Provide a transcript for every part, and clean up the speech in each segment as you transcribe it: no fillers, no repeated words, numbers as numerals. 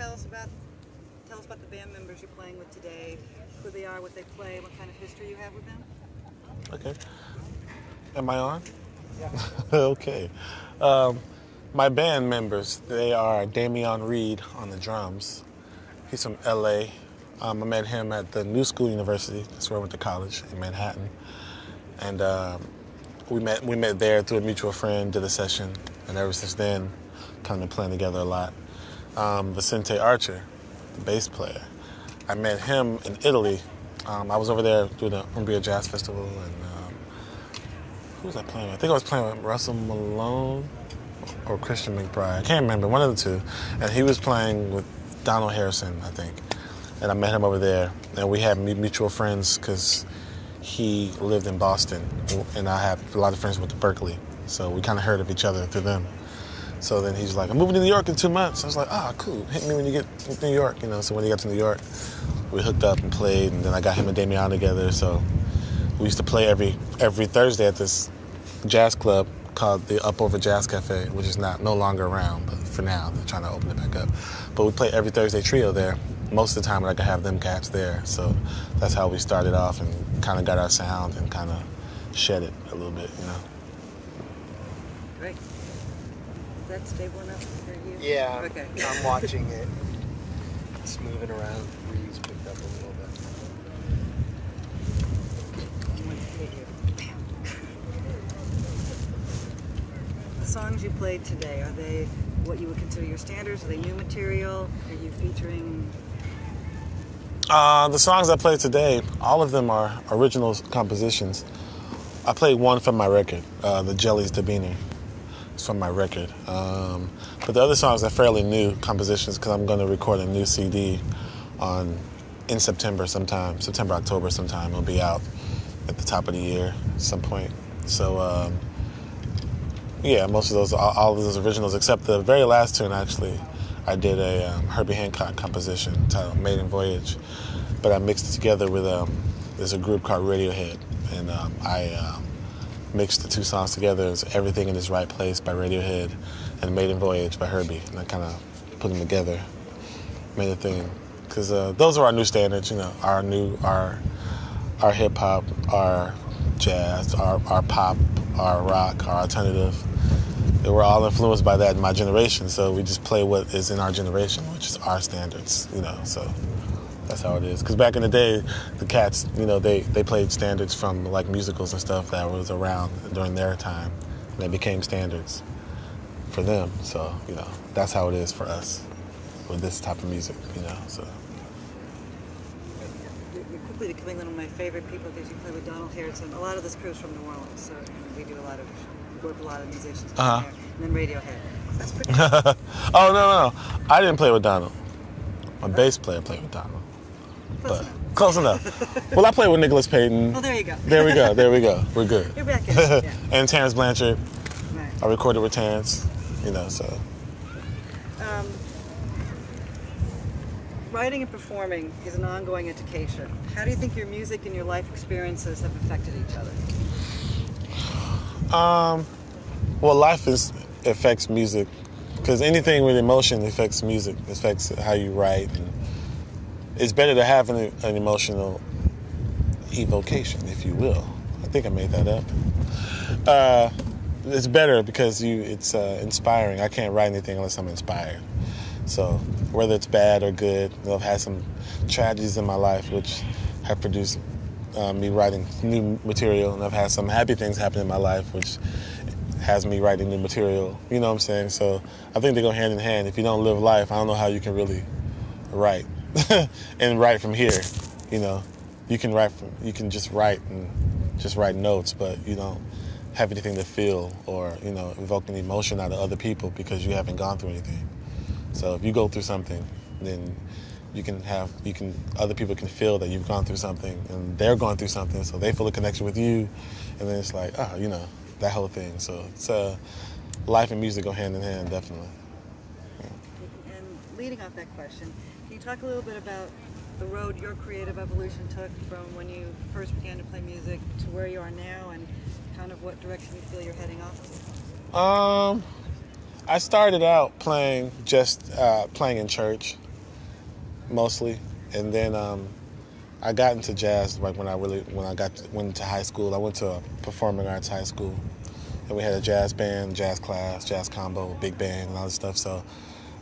tell us about the band members you're playing with today, who they are, what they play, what kind of history you have with them? Okay. Am I on? Yeah. Okay. My band members, they are Damian Reed on the drums. He's from LA. I met him at the New School University. That's where I went to college in Manhattan. And we met there through a mutual friend, did a session, and ever since then, kind of playing together a lot. Vicente Archer, the bass player. I met him in Italy. I was over there doing the Umbria Jazz Festival, and who was I playing with? I think I was playing with Russell Malone or Christian McBride. I can't remember, one of the two. And he was playing with Donald Harrison, I think. And I met him over there, and we had mutual friends because he lived in Boston, and I have a lot of friends who went to Berkeley. So we kind of heard of each other through them. So then he's like, I'm moving to New York in 2 months. I was like, cool, hit me when you get to New York. So when he got to New York, we hooked up and played, and then I got him and Damian together. So we used to play every Thursday at this jazz club called the Up Over Jazz Cafe, which is no longer around, but for now, they're trying to open it back up. But we play every Thursday trio there. Most of the time, I could have them cats there. So that's how we started off and kind of got our sound and kind of shed it a little bit, Great. Is that stable enough for you? Yeah, okay. I'm watching it. It's moving around. The breeze picked up a little bit. The songs you played today, are they what you would consider your standards? Are they new material? Are you featuring... The songs I played today, all of them are original compositions. I played one from my record, The Jelly's Demeanor. It's from my record. But the other songs are fairly new compositions because I'm going to record a new CD in September sometime, October sometime. It'll be out at the top of the year at some point. So, most of those, all of those originals, except the very last tune, actually, I did a Herbie Hancock composition titled Maiden Voyage, but I mixed it together with, there's a group called Radiohead, and I mixed the two songs together. It's Everything in Its Right Place by Radiohead and Maiden Voyage by Herbie, and I kind of put them together, made a thing. Because those are our new standards, our hip-hop, our jazz, our pop, our rock, our alternative. They were all influenced by that in my generation, so we just play what is in our generation, which is our standards, so that's how it is. Because back in the day, the cats, they played standards from like musicals and stuff that was around during their time, and they became standards for them. So, that's how it is for us with this type of music, so. You're quickly becoming one of my favorite people because you play with Donald Harrison. A lot of this crew's from New Orleans, so we do work with a lot of musicians down there. And then Radiohead. That's pretty cool. Oh, no. I didn't play with Donald. My bass player played with Donald. Close enough. Well, I played with Nicholas Payton. Oh, there you go. There we go. We're good. You're back in. Yeah. And Terrence Blanchard. Right. I recorded with Terrence, so. Writing and performing is an ongoing education. How do you think your music and your life experiences have affected each other? Well, life affects music, because anything with emotion affects music, affects how you write. And it's better to have an emotional evocation, if you will. I think I made that up. It's better because it's inspiring. I can't write anything unless I'm inspired. So whether it's bad or good, I've had some tragedies in my life which have produced me writing new material, and I've had some happy things happen in my life which has me writing new material. You know what I'm saying? So I think they go hand in hand. If you don't live life, I don't know how you can really write and write from here. You can just write and just write notes, but you don't have anything to feel or evoke an emotion out of other people because you haven't gone through anything. So if you go through something, then other people can feel that you've gone through something, and they're going through something, so they feel a connection with you, and then it's like, that whole thing. So it's life and music go hand in hand, definitely. Yeah. And leading off that question, can you talk a little bit about the road your creative evolution took from when you first began to play music to where you are now, and kind of what direction you feel you're heading off to? I started out playing in church, mostly, and then I got into jazz like when I went into high school. I went to a performing arts high school, and we had a jazz band, jazz class, jazz combo, big band, and all this stuff. So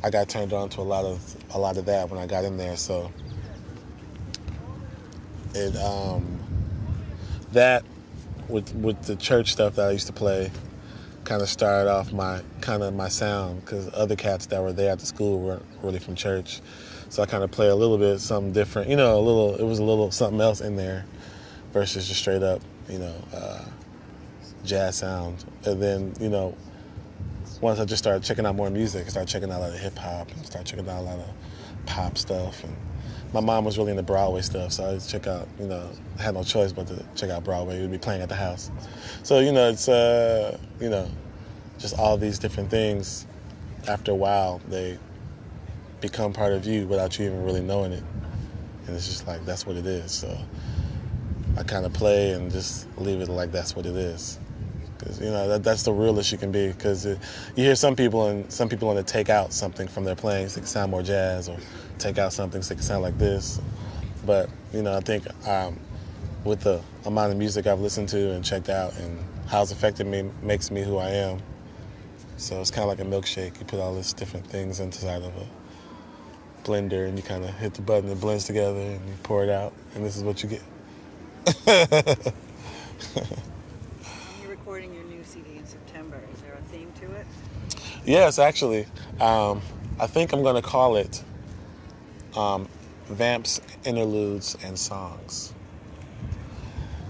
I got turned on to a lot of that when I got in there. So it that with the church stuff that I used to play kind of started off my sound, because other cats that were there at the school weren't really from church. So I kind of play a little bit something different, it was a little something else in there versus just straight up, jazz sound. And then, once I just started checking out more music, I started checking out a lot of hip hop and started checking out a lot of pop stuff. And my mom was really into Broadway stuff, so I would check out, I had no choice but to check out Broadway. It would be playing at the house. So, it's, just all these different things. After a while, they become part of you without you even really knowing it. And it's just like, that's what it is. So I kind of play and just leave it like that's what it is. Because, that's the realest you can be. Because you hear some people want to take out something from their playing so it can sound more jazz, or take out something so it can sound like this. But, I think with the amount of music I've listened to and checked out and how it's affected me makes me who I am. So it's kind of like a milkshake. You put all these different things inside of a blender and you kind of hit the button, it blends together, and you pour it out, and this is what you get. You're recording your new CD in September. Is there a theme to it? Yes, actually. I think I'm going to call it Vamps, Interludes, and Songs.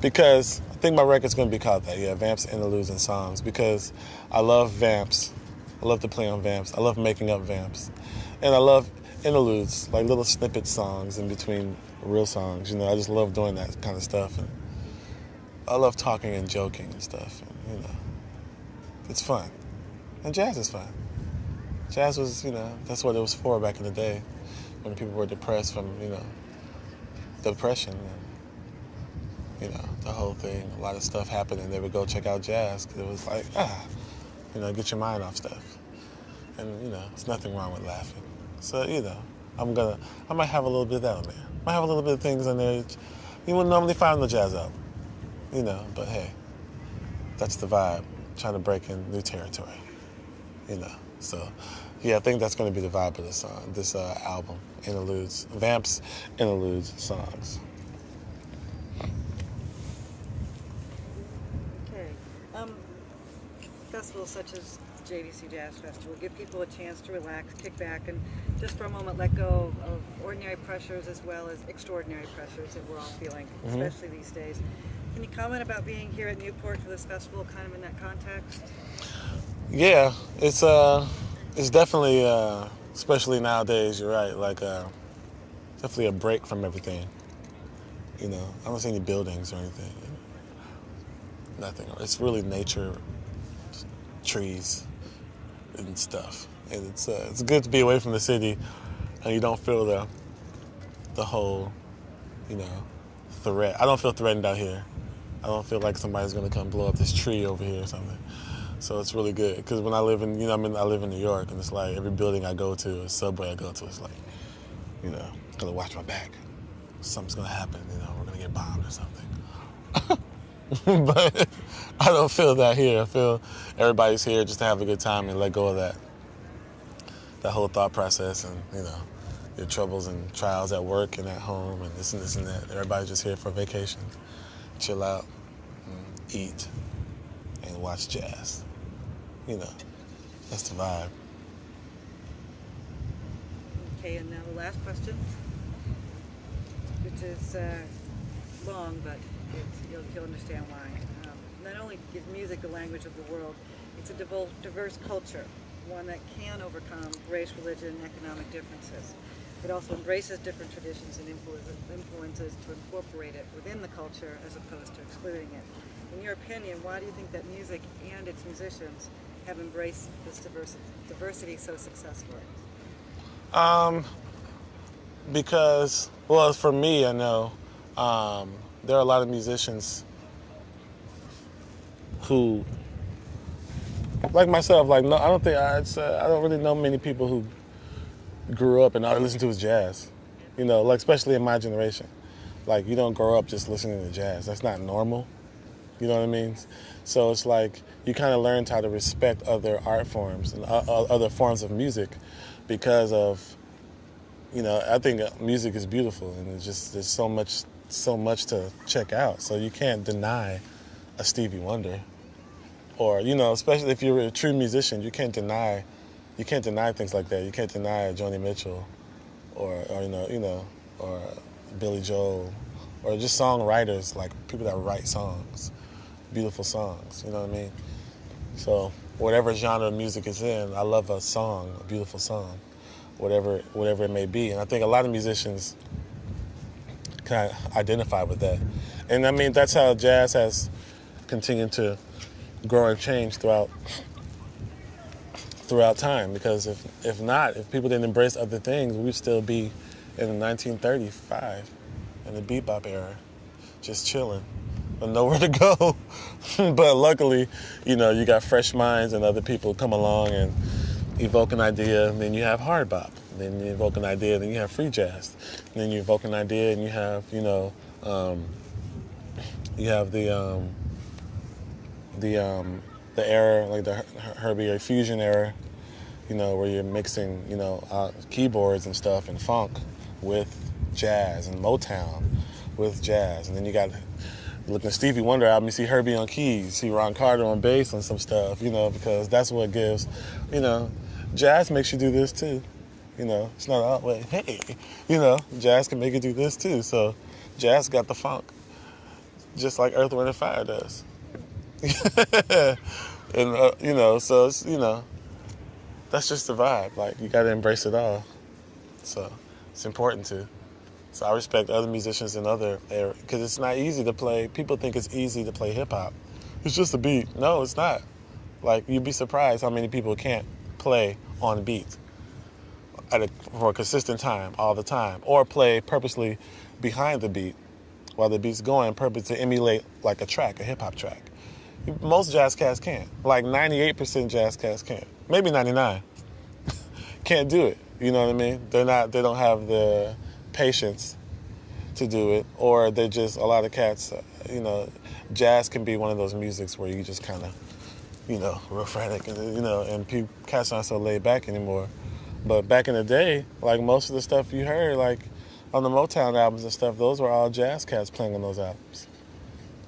Because I think my record's going to be called that, Vamps, Interludes, and Songs. Because I love vamps. I love to play on vamps. I love making up vamps. And I love interludes, like little snippet songs in between real songs. I just love doing that kind of stuff. And I love talking and joking and stuff. And, it's fun. And jazz is fun. Jazz was, that's what it was for back in the day, when people were depressed from, depression and, the whole thing. A lot of stuff happened, and they would go check out jazz because it was like, get your mind off stuff. And, there's nothing wrong with laughing. So, I might have a little bit of that on there. I might have a little bit of things on there that you wouldn't normally find on the jazz album. But hey, that's the vibe. Trying to break in new territory. So, I think that's going to be the vibe of this album. Interludes, Vamps, Interludes, Songs. Okay. Festivals such as the JDC Jazz Festival give people a chance to relax, kick back, and just for a moment let go of ordinary pressures as well as extraordinary pressures that we're all feeling, especially these days. Can you comment about being here at Newport for this festival, kind of in that context? Yeah, it's definitely, especially nowadays, you're right, like definitely a break from everything. I don't see any buildings or anything. Nothing. It's really nature, trees, and stuff. And it's good to be away from the city, and you don't feel the whole, threat. I don't feel threatened out here. I don't feel like somebody's gonna come blow up this tree over here or something. So it's really good, because when I live in, I live in New York, and it's like every building I go to, a subway I go to, it's like, gotta watch my back. Something's gonna happen, we're gonna get bombed or something. But I don't feel that here. I feel everybody's here just to have a good time and let go of that whole thought process and, your troubles and trials at work and at home and this and that. Everybody's just here for vacation. Chill out, and eat, and watch jazz. That's the vibe. Okay, and now the last question, which is long, but you'll understand why. Not only is music the language of the world, it's a diverse culture, one that can overcome race, religion, and economic differences. It also embraces different traditions and influences to incorporate it within the culture as opposed to excluding it. In your opinion, why do you think that music and its musicians have embraced this diversity so successfully? Because, well, for me, I know there are a lot of musicians who, like myself, I don't really know many people who grew up and all they listen to is jazz. You know, like especially in my generation. Like you don't grow up just listening to jazz. That's not normal. You know what I mean? So it's like you kind of learn how to respect other art forms and other forms of music because of, you know, I think music is beautiful and it's just there's so much to check out. So you can't deny a Stevie Wonder, or you know, especially if you're a true musician, you can't deny things like that. You can't deny Joni Mitchell, or or Billy Joel, or just songwriters, like people that write songs, beautiful songs. You know what I mean? So whatever genre of music it's in, I love a song, a beautiful song, whatever it may be. And I think a lot of musicians kind of identify with that. And I mean, that's how jazz has continued to grow and change throughout time. Because if people didn't embrace other things, we'd still be in the 1935 in the bebop era, just chilling, with nowhere to go. But luckily, you know, you got fresh minds and other people come along and evoke an idea, and then you have hard bop. Then you evoke an idea, then you have free jazz. And then you evoke an idea, and you have, you know, you have the era, like the Herbie or fusion era, you know, where you're mixing, you know, keyboards and stuff and funk with jazz, and Motown with jazz. And then you got, looking at Stevie Wonder album, you see Herbie on keys, you see Ron Carter on bass on some stuff, you know, because that's what gives, you know, jazz makes you do this too. You know, it's not all way, hey, you know, jazz can make you do this too. So jazz got the funk, just like Earth, Wind, and Fire does. And, you know, so it's, you know, that's just the vibe. Like, you got to embrace it all. So it's important to. So I respect other musicians in other areas, because it's not easy to play. People think it's easy to play hip hop. It's just a beat. No, it's not. Like, you'd be surprised how many people can't play on beat for a consistent time, all the time, or play purposely behind the beat while the beat's going, purposely to emulate like a track, a hip hop track. Most jazz cats can't. Like 98% jazz cats can't. Maybe 99. Can't do it. You know what I mean? They don't have the patience to do it, or they're just, a lot of cats, you know, jazz can be one of those musics where you just kind of, you know, real frantic, and, you know, and cats aren't so laid back anymore. But back in the day, like most of the stuff you heard, like on the Motown albums and stuff, those were all jazz cats playing on those albums.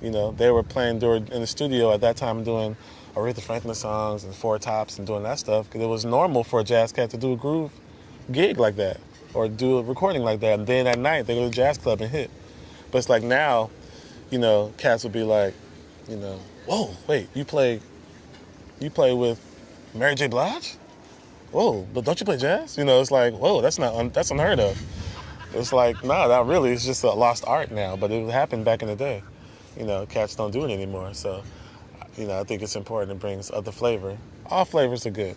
You know, they were playing in the studio at that time doing Aretha Franklin songs and Four Tops and doing that stuff, because it was normal for a jazz cat to do a groove gig like that or do a recording like that. And then at night, they go to the jazz club and hit. But it's like now, you know, cats would be like, you know, whoa, wait, you play with Mary J. Blige? Whoa, but don't you play jazz? You know, it's like, whoa, that's unheard of. It's like, nah, not really. It's just a lost art now, but it happened back in the day. You know, cats don't do it anymore. So, you know, I think it's important to bring other flavor. All flavors are good.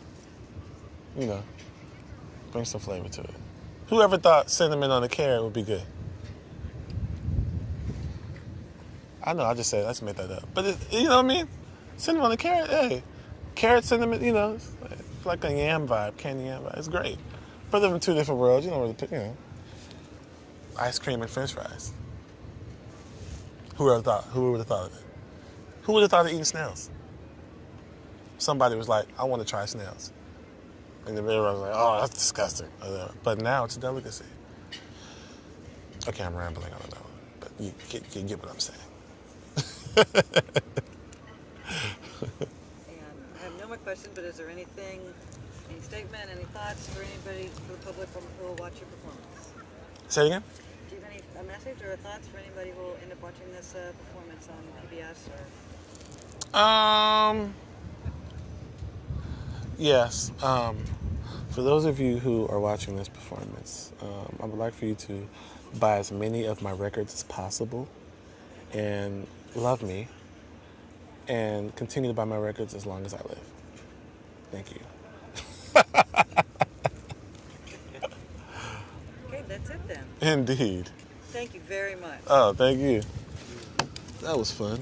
You know, bring some flavor to it. Whoever thought cinnamon on a carrot would be good? I know, I just said, let's make that up. But you know what I mean? Cinnamon on a carrot, hey. Carrot, cinnamon, you know, it's like a yam vibe, candy yam vibe. It's great. But they're in two different worlds, you know, ice cream and french fries. Who would have thought of it? Who would have thought of eating snails? Somebody was like, I want to try snails. And then everyone was like, oh, that's disgusting. But now it's a delicacy. Okay, I'm rambling on that one. But you get what I'm saying. And I have no more questions, but is there any statement, any thoughts for anybody, for the public who will watch your performance? Say it again? Do you have a message or thoughts for anybody who will end up watching this performance on PBS or? Yes. For those of you who are watching this performance, I would like for you to buy as many of my records as possible and love me and continue to buy my records as long as I live. Thank you. Okay, that's it then. Indeed. Thank you very much. Oh, thank you. That was fun.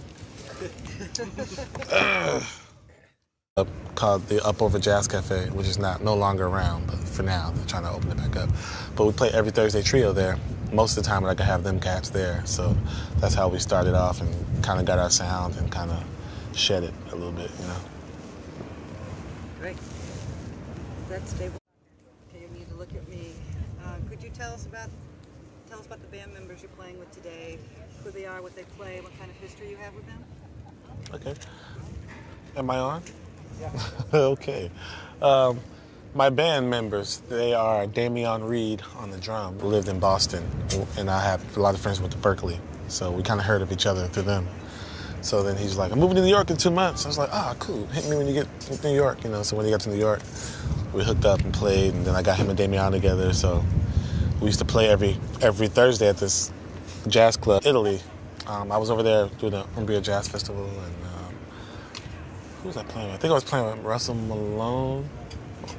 called the Up Over Jazz Cafe, which is no longer around, but for now they're trying to open it back up. But we play every Thursday trio there. Most of the time I could have them cats there, so that's how we started off and kind of got our sound and kind of shed it a little bit, you know. Great. Is that stable? Okay, you need to look at me. Could you tell us about the band members you're playing with today, who they are, what they play, what kind of history you have with them? Okay. Am I on? Yeah. Okay. My band members, they are Damian Reed on the drum, who lived in Boston, and I have a lot of friends went to Berkeley, so we kind of heard of each other through them. So then he's like, I'm moving to New York in 2 months. I was like, cool, hit me when you get to New York, you know. So when he got to New York, we hooked up and played, and then I got him and Damian together, so we used to play every Thursday at this jazz club, Italy. I was over there doing the Umbria Jazz Festival, and who was I playing with? I think I was playing with Russell Malone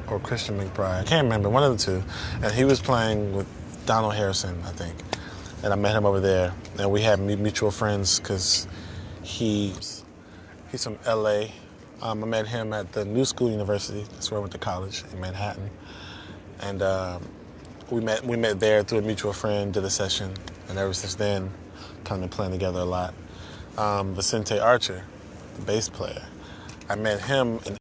or Christian McBride. I can't remember, one of the two. And he was playing with Donald Harrison, I think. And I met him over there, and we had mutual friends because he's from LA. I met him at the New School University. That's where I went to college, in Manhattan. And we met there through a mutual friend, did a session, and ever since then, kind of been playing together a lot. Vicente Archer, the bass player, I met him in